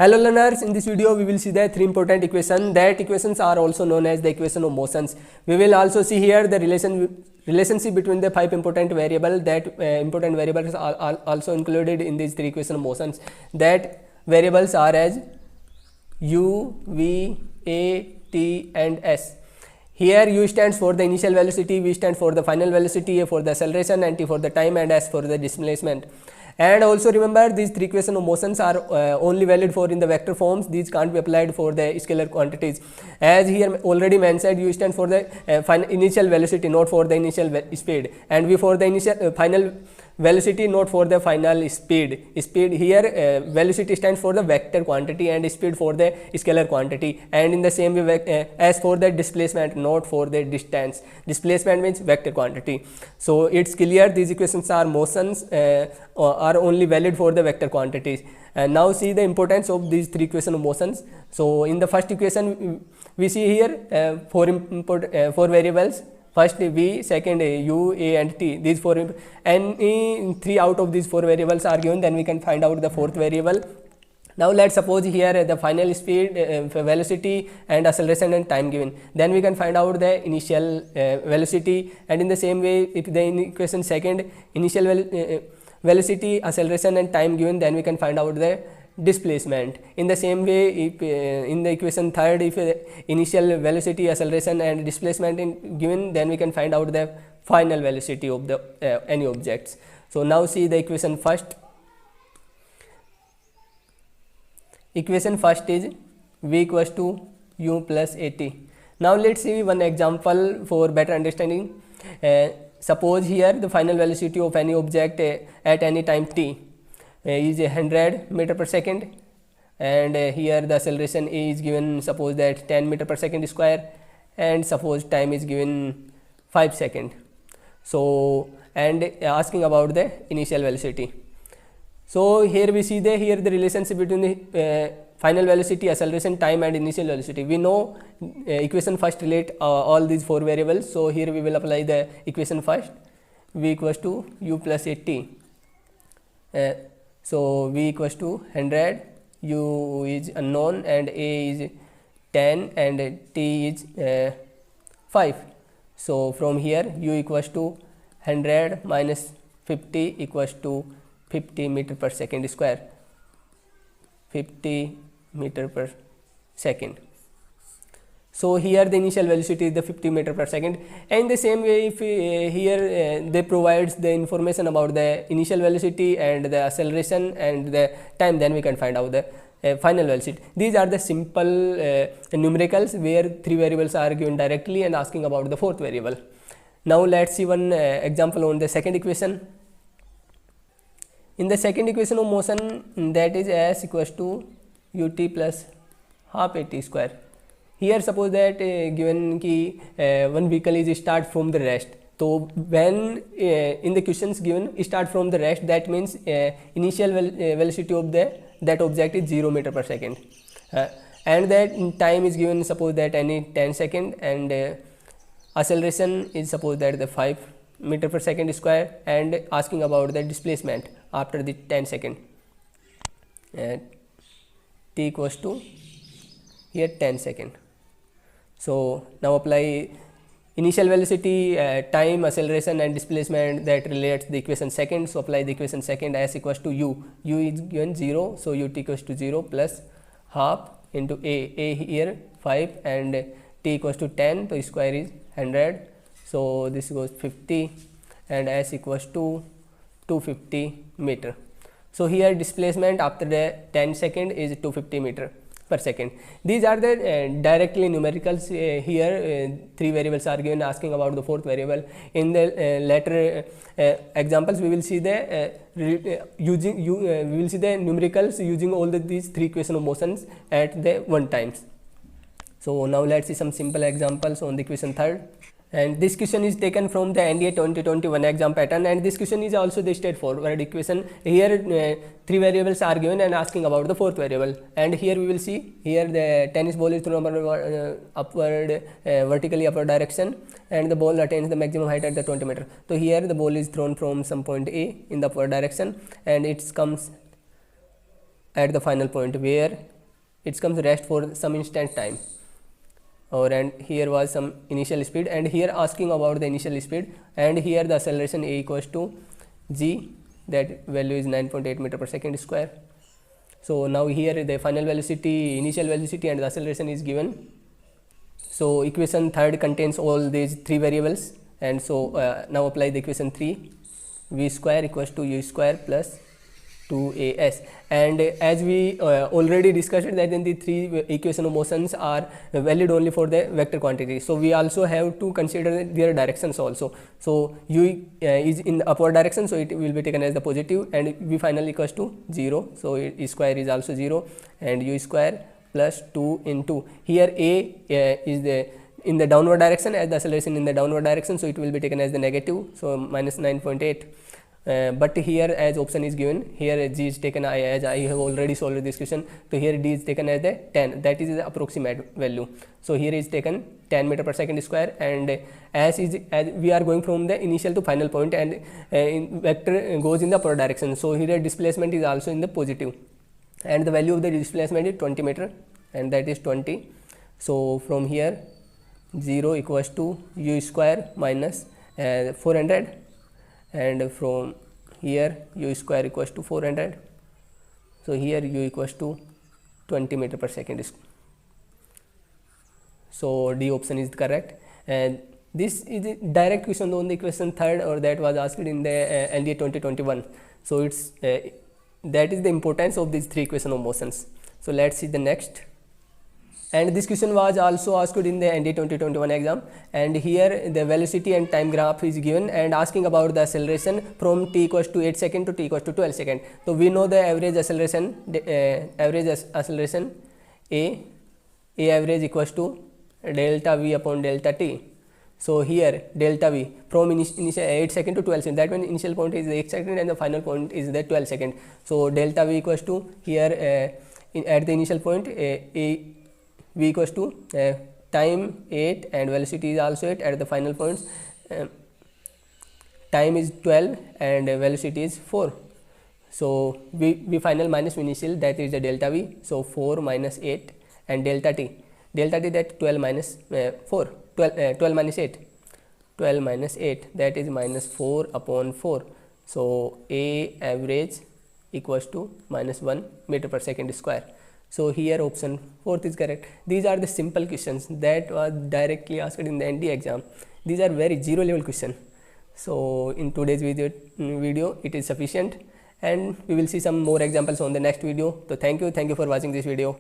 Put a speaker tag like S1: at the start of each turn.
S1: Hello learners, in this video we will see the three important equations. That equations are also known as the equation of motions. We will also see here the relationship between the five important variables. That important variables are also included in these three equation of motions. That variables are as u, v, a, t and s. Here u stands for the initial velocity, v stands for the final velocity, a for the acceleration and t for the time and s for the displacement. And also remember, these three equations of motions are only valid for in the vector forms. These can't be applied for the scalar quantities. As here already mentioned, u stands for the initial velocity, not for the initial speed, and v for the initial final velocity, not for the final speed. Speed here velocity stands for the vector quantity and speed for the scalar quantity, and in the same way as for the displacement, not for the distance. Displacement means vector quantity. So it's clear these equations are motions are only valid for the vector quantities. And now see the importance of these three equations of motions. So in the first equation we see here four variables. First v, second u, a and t. These four, any three out of these four variables are given, then we can find out the fourth variable. Now let's suppose here the final speed, velocity and acceleration and time given. Then we can find out the initial velocity, and in the same way if the in equation second initial velocity, acceleration and time given, then we can find out the displacement. In the same way, if in the equation third, if initial velocity, acceleration and displacement in given, then we can find out the final velocity of the any objects. So now see the equation first. Equation first is v equals to u plus at. Now let's see one example for better understanding. Suppose here the final velocity of any object at any time t is 100 meter per second, and here the acceleration is given, suppose that 10 meter per second square, and suppose time is given 5 seconds. So and asking about the initial velocity. So here we see the relationship between the final velocity, acceleration, time and initial velocity. We know equation first relate all these four variables. So here we will apply the equation first. V equals to u plus at. So v equals to 100, u is unknown and a is 10 and t is 5. So from here u equals to 100 minus 50 equals to 50 meter per second square. 50 meter per second. So here the initial velocity is the 50 meter per second, and the same way if here they provides the information about the initial velocity and the acceleration and the time, then we can find out the final velocity. These are the simple numericals where three variables are given directly and asking about the fourth variable. Now let's see one example on the second equation. In the second equation of motion, that is s equals to ut plus half at square. Here suppose that given ki one vehicle is start from the rest. So when in the questions given start from the rest, that means initial velocity of that object is 0 meter per second, and that time is given, suppose that any 10 second, and acceleration is suppose that the 5 meter per second square, and asking about the displacement after the 10 second. T equals to here 10 second. So now apply initial velocity, time, acceleration and displacement that relates the equation second. So apply the equation second. S equals to u is given 0, so ut equals to 0 plus half into a here 5 and t equals to 10, so square is 100, so this goes 50 and s equals to 250 meter. So here displacement after the 10 second is 250 meter per second. These are the directly numericals. Here three variables are given, asking about the fourth variable. In the later examples we will see the we will see the numericals using all these three equation of motions at the one times. So now let's see some simple examples on the equation third. And this question is taken from the NDA 2021 exam pattern, and this question is also the straightforward equation. Here three variables are given and asking about the fourth variable, and here we will see here the tennis ball is thrown upward vertically upward direction, and the ball attains the maximum height at the 20 meter. So here the ball is thrown from some point A in the upward direction, and it comes at the final point where it comes rest for some instant time, or and here was some initial speed, and here asking about the initial speed, and here the acceleration a equals to g, that value is 9.8 meter per second square. So now here the final velocity, initial velocity and the acceleration is given. So equation third contains all these three variables, and so now apply the equation 3, v square equals to u square plus 2as, and as we already discussed that in the three equation of motions are valid only for the vector quantity, so we also have to consider their directions also. So u is in the upward direction, so it will be taken as the positive, and v final equals to 0, so e square is also 0, and u square plus 2 into here a is the in the downward direction as the acceleration in the downward direction, so it will be taken as the negative, so minus 9.8. But here as option is given, here g is taken as I have already solved this question, so here d is taken as the 10, that is the approximate value. So here is taken 10 meter per second square, and as we are going from the initial to final point, and vector goes in the upward direction, so here displacement is also in the positive, and the value of the displacement is 20 meter, and that is 20. So from here 0 equals to u square minus 400, and from here u square equals to 400, so here u equals to 20 meter per second. So D option is correct, and this is a direct question on the equation third, or that was asked in the NDA 2021. So it's that is the importance of these three equation of motions. So let's see the next. And this question was also asked in the NDA 2021 exam, and here the velocity and time graph is given, and asking about the acceleration from t equals to 8 second to t equals to 12 second. So we know the average acceleration, a average equals to delta v upon delta t. So here delta v from initial 8 second to 12 second, that means initial point is 8 second and the final point is the 12 second. So delta v equals to here at the initial point v equals to time 8 and velocity is also 8, at the final points time is 12 and velocity is 4. So v final minus v initial, that is the delta v, so 4 minus 8, and delta t that 12 minus 4, 12 minus 8, 12 minus 8, that is minus 4 upon 4. So a average equals to minus 1 meter per second square. So here option 4th is correct. These are the simple questions that was directly asked in the ND exam. These are very zero level question. So in today's video it is sufficient, and we will see some more examples on the next video. So thank you for watching this video.